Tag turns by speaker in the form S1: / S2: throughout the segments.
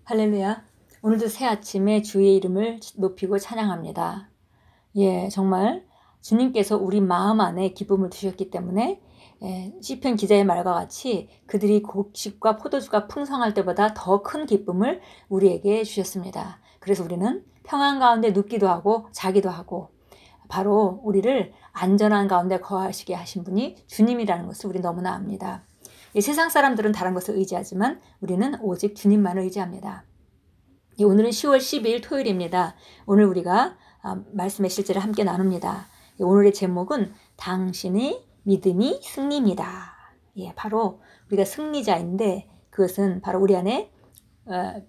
S1: 할렐루야. 오늘도 새 아침에 주의 이름을 높이고 찬양합니다. 예, 정말 주님께서 우리 마음 안에 기쁨을 두셨기 때문에 시편 기자의 말과 같이 그들이 곡식과 포도주가 풍성할 때보다 더 큰 기쁨을 우리에게 주셨습니다. 그래서 우리는 평안 가운데 눕기도 하고 자기도 하고 바로 우리를 안전한 가운데 거하시게 하신 분이 주님이라는 것을 우리 너무나 압니다. 이 세상 사람들은 다른 것을 의지하지만 우리는 오직 주님만을 의지합니다. 오늘은 10월 12일 토요일입니다. 오늘 우리가 말씀의 실제를 함께 나눕니다. 오늘의 제목은 당신의 믿음이 승리입니다. 예, 바로 우리가 승리자인데 그것은 바로 우리 안에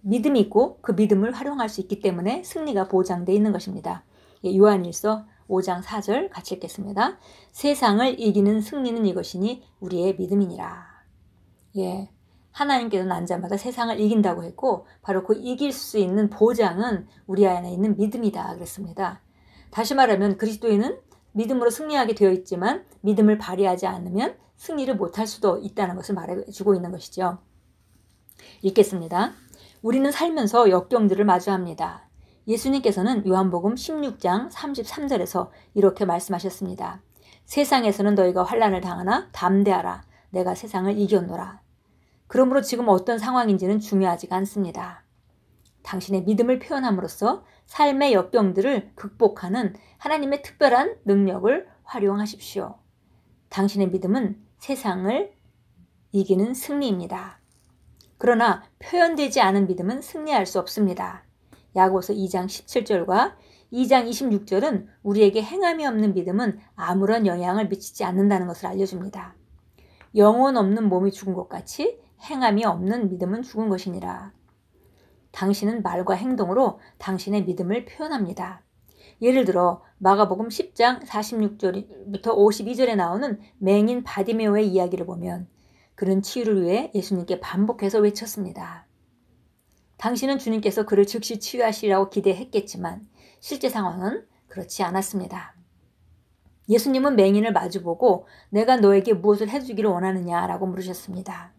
S1: 믿음이 있고 그 믿음을 활용할 수 있기 때문에 승리가 보장되어 있는 것입니다. 예, 요한일서 5장 4절 같이 읽겠습니다. 세상을 이기는 승리는 이것이니 우리의 믿음이니라. 예, 하나님께서는 난 자마다 세상을 이긴다고 했고 바로 그 이길 수 있는 보장은 우리 안에 있는 믿음이다 그랬습니다. 다시 말하면 그리스도인은 믿음으로 승리하게 되어 있지만 믿음을 발휘하지 않으면 승리를 못할 수도 있다는 것을 말해주고 있는 것이죠. 읽겠습니다. 우리는 살면서 역경들을 마주합니다. 예수님께서는 요한복음 16장 33절에서 이렇게 말씀하셨습니다. 세상에서는 너희가 환난을 당하나 담대하라. 내가 세상을 이겼노라. 그러므로 지금 어떤 상황인지는 중요하지가 않습니다. 당신의 믿음을 표현함으로써 삶의 역경들을 극복하는 하나님의 특별한 능력을 활용하십시오. 당신의 믿음은 세상을 이기는 승리입니다. 그러나 표현되지 않은 믿음은 승리할 수 없습니다. 야고보서 2장 17절과 2장 26절은 우리에게 행함이 없는 믿음은 아무런 영향을 미치지 않는다는 것을 알려줍니다. 영혼 없는 몸이 죽은 것 같이 행함이 없는 믿음은 죽은 것이니라. 당신은 말과 행동으로 당신의 믿음을 표현합니다. 예를 들어 마가복음 10장 46절부터 52절에 나오는 맹인 바디메오의 이야기를 보면 그는 치유를 위해 예수님께 반복해서 외쳤습니다. 당신은 주님께서 그를 즉시 치유하시리라고 기대했겠지만 실제 상황은 그렇지 않았습니다. 예수님은 맹인을 마주보고 내가 너에게 무엇을 해주기를 원하느냐라고 물으셨습니다.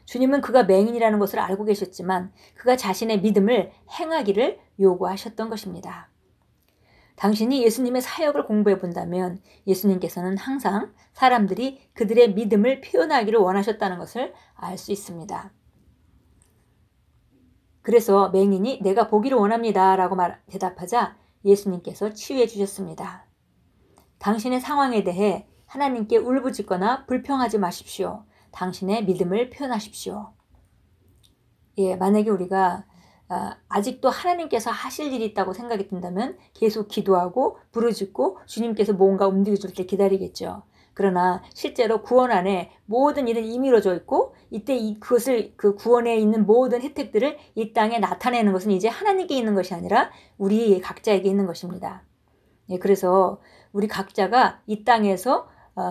S1: 주님은 그가 맹인이라는 것을 알고 계셨지만 그가 자신의 믿음을 행하기를 요구하셨던 것입니다. 당신이 예수님의 사역을 공부해 본다면 예수님께서는 항상 사람들이 그들의 믿음을 표현하기를 원하셨다는 것을 알 수 있습니다. 그래서 맹인이 내가 보기를 원합니다 라고 대답하자 예수님께서 치유해 주셨습니다. 당신의 상황에 대해 하나님께 울부짖거나 불평하지 마십시오. 당신의 믿음을 표현하십시오. 예, 만약에 우리가 아직도 하나님께서 하실 일이 있다고 생각이 든다면 계속 기도하고 부르짖고 주님께서 뭔가 움직여줄 때 기다리겠죠. 그러나 실제로 구원 안에 모든 일은 이미 이루어져 있고 이때 그것을 그 구원에 있는 모든 혜택들을 이 땅에 나타내는 것은 이제 하나님께 있는 것이 아니라 우리 각자에게 있는 것입니다. 예, 그래서 우리 각자가 이 땅에서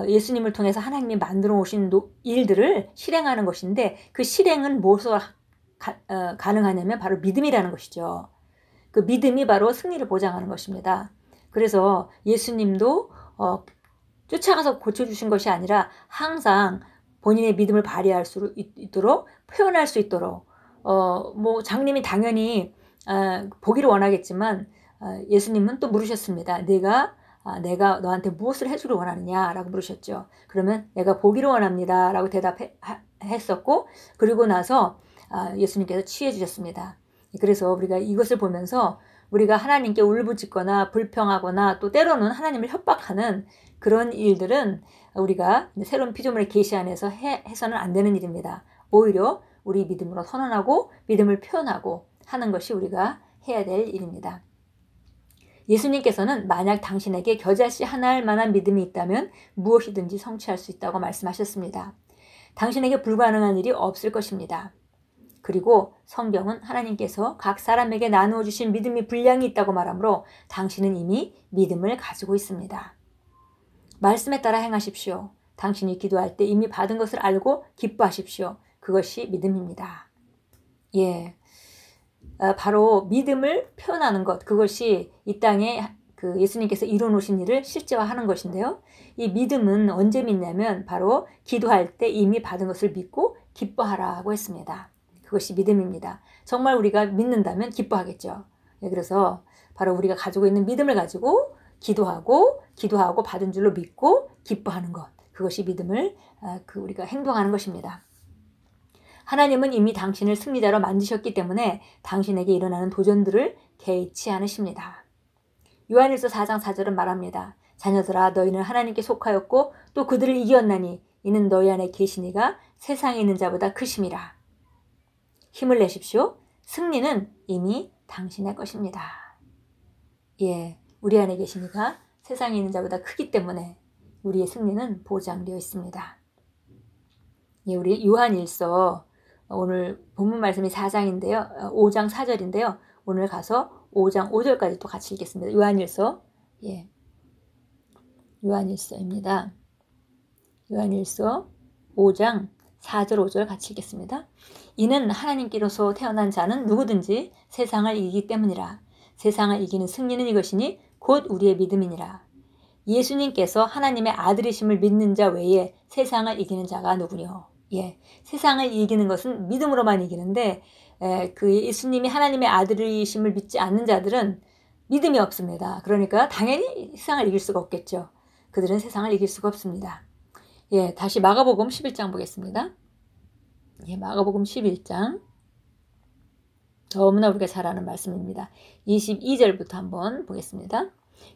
S1: 예수님을 통해서 하나님이 만들어 오신 일들을 실행하는 것인데 그 실행은 무엇으로 가능하냐면 바로 믿음이라는 것이죠. 그 믿음이 바로 승리를 보장하는 것입니다. 그래서 예수님도 쫓아가서 고쳐주신 것이 아니라 항상 본인의 믿음을 발휘할 수 있도록 표현할 수 있도록 뭐 장님이 당연히 보기를 원하겠지만 예수님은 또 물으셨습니다. 내가 너한테 무엇을 해주길 원하느냐 라고 물으셨죠. 그러면 내가 보기를 원합니다 라고 대답했었고 그리고 나서 예수님께서 치유해 주셨습니다. 그래서 우리가 이것을 보면서 우리가 하나님께 울부짖거나 불평하거나 또 때로는 하나님을 협박하는 그런 일들은 우리가 새로운 피조물의 계시 안에서 해서는 안 되는 일입니다. 오히려 우리 믿음으로 선언하고 믿음을 표현하고 하는 것이 우리가 해야 될 일입니다. 예수님께서는 만약 당신에게 겨자씨 하나할 만한 믿음이 있다면 무엇이든지 성취할 수 있다고 말씀하셨습니다. 당신에게 불가능한 일이 없을 것입니다. 그리고 성경은 하나님께서 각 사람에게 나누어 주신 믿음이 분량이 있다고 말하므로 당신은 이미 믿음을 가지고 있습니다. 말씀에 따라 행하십시오. 당신이 기도할 때 이미 받은 것을 알고 기뻐하십시오. 그것이 믿음입니다. 예. 바로 믿음을 표현하는 것, 그것이 이 땅에 그 예수님께서 이뤄놓으신 일을 실제화하는 것인데요. 이 믿음은 언제 믿냐면 바로 기도할 때 이미 받은 것을 믿고 기뻐하라고 했습니다. 그것이 믿음입니다. 정말 우리가 믿는다면 기뻐하겠죠. 예, 그래서 바로 우리가 가지고 있는 믿음을 가지고 기도하고 받은 줄로 믿고 기뻐하는 것, 그것이 믿음을 우리가 행동하는 것입니다. 하나님은 이미 당신을 승리자로 만드셨기 때문에 당신에게 일어나는 도전들을 개의치 않으십니다. 요한일서 4장 4절은 말합니다. 자녀들아, 너희는 하나님께 속하였고 또 그들을 이겼나니 이는 너희 안에 계신 이가 세상에 있는 자보다 크심이라. 힘을 내십시오. 승리는 이미 당신의 것입니다. 예, 우리 안에 계신 이가 세상에 있는 자보다 크기 때문에 우리의 승리는 보장되어 있습니다. 예, 우리 요한일서 오늘 본문 말씀이 4장인데요. 5장 4절인데요. 오늘 가서 5장 5절까지 또 같이 읽겠습니다. 요한일서, 예, 요한일서입니다. 요한일서 5장 4절 5절 같이 읽겠습니다. 이는 하나님께로서 태어난 자는 누구든지 세상을 이기기 때문이라. 세상을 이기는 승리는 이것이니 곧 우리의 믿음이니라. 예수님께서 하나님의 아들이심을 믿는 자 외에 세상을 이기는 자가 누구뇨? 예, 세상을 이기는 것은 믿음으로만 이기는데 그 예수님이 하나님의 아들이심을 믿지 않는 자들은 믿음이 없습니다. 그러니까 당연히 세상을 이길 수가 없겠죠. 그들은 세상을 이길 수가 없습니다. 예, 다시 마가복음 11장 보겠습니다. 예, 마가복음 11장. 너무나 우리가 잘 아는 말씀입니다. 22절부터 한번 보겠습니다.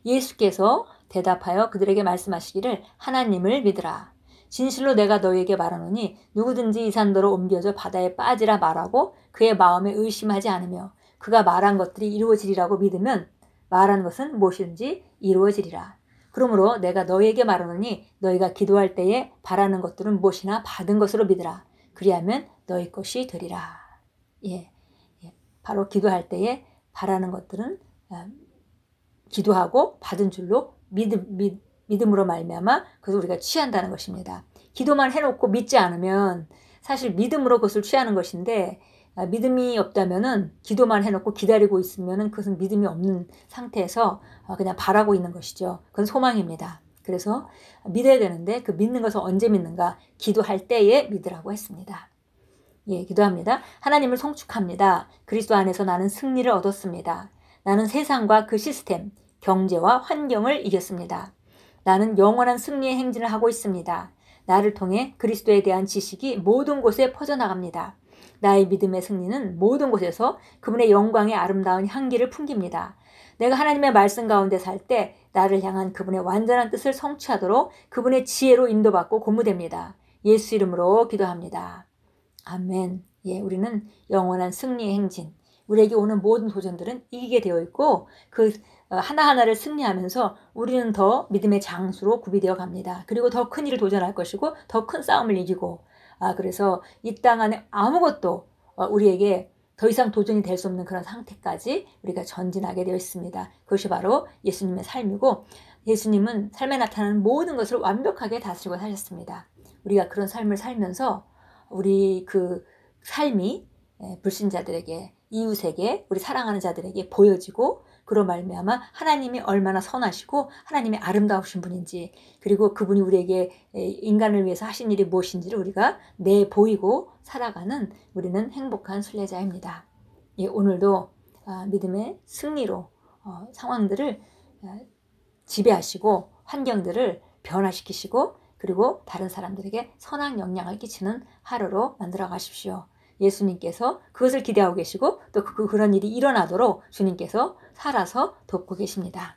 S1: 예수께서 대답하여 그들에게 말씀하시기를 하나님을 믿으라. 진실로 내가 너희에게 말하노니 누구든지 이 산더러 옮겨져 바다에 빠지라 말하고 그의 마음에 의심하지 않으며 그가 말한 것들이 이루어지리라고 믿으면 말하는 것은 무엇이든지 이루어지리라. 그러므로 내가 너희에게 말하노니 너희가 기도할 때에 바라는 것들은 무엇이나 받은 것으로 믿으라. 그리하면 너희 것이 되리라. 예, 바로 기도할 때에 바라는 것들은 기도하고 받은 줄로 믿음으로 말미암아 그것을 우리가 취한다는 것입니다. 기도만 해놓고 믿지 않으면 사실 믿음으로 그것을 취하는 것인데 믿음이 없다면은 기도만 해놓고 기다리고 있으면은 그것은 믿음이 없는 상태에서 그냥 바라고 있는 것이죠. 그건 소망입니다. 그래서 믿어야 되는데 그 믿는 것을 언제 믿는가? 기도할 때에 믿으라고 했습니다. 예, 기도합니다. 하나님을 송축합니다. 그리스도 안에서 나는 승리를 얻었습니다. 나는 세상과 그 시스템, 경제와 환경을 이겼습니다. 나는 영원한 승리의 행진을 하고 있습니다. 나를 통해 그리스도에 대한 지식이 모든 곳에 퍼져나갑니다. 나의 믿음의 승리는 모든 곳에서 그분의 영광의 아름다운 향기를 풍깁니다. 내가 하나님의 말씀 가운데 살 때 나를 향한 그분의 완전한 뜻을 성취하도록 그분의 지혜로 인도받고 고무됩니다. 예수 이름으로 기도합니다. 아멘. 예, 우리는 영원한 승리의 행진, 우리에게 오는 모든 도전들은 이기게 되어 있고 그 하나하나를 승리하면서 우리는 더 믿음의 장수로 구비되어 갑니다. 그리고 더 큰 일을 도전할 것이고 더 큰 싸움을 이기고 그래서 이 땅 안에 아무것도 우리에게 더 이상 도전이 될 수 없는 그런 상태까지 우리가 전진하게 되어 있습니다. 그것이 바로 예수님의 삶이고 예수님은 삶에 나타나는 모든 것을 완벽하게 다스리고 사셨습니다. 우리가 그런 삶을 살면서 우리 그 삶이 불신자들에게, 이웃에게, 우리 사랑하는 자들에게 보여지고 그로 말미암아 하나님이 얼마나 선하시고 하나님이 아름다우신 분인지, 그리고 그분이 우리에게 인간을 위해서 하신 일이 무엇인지를 우리가 내보이고 살아가는 우리는 행복한 순례자입니다. 예, 오늘도 믿음의 승리로 상황들을 지배하시고 환경들을 변화시키시고 그리고 다른 사람들에게 선한 영향을 끼치는 하루로 만들어 가십시오. 예수님께서 그것을 기대하고 계시고 또 그런 일이 일어나도록 주님께서 살아서 돕고 계십니다.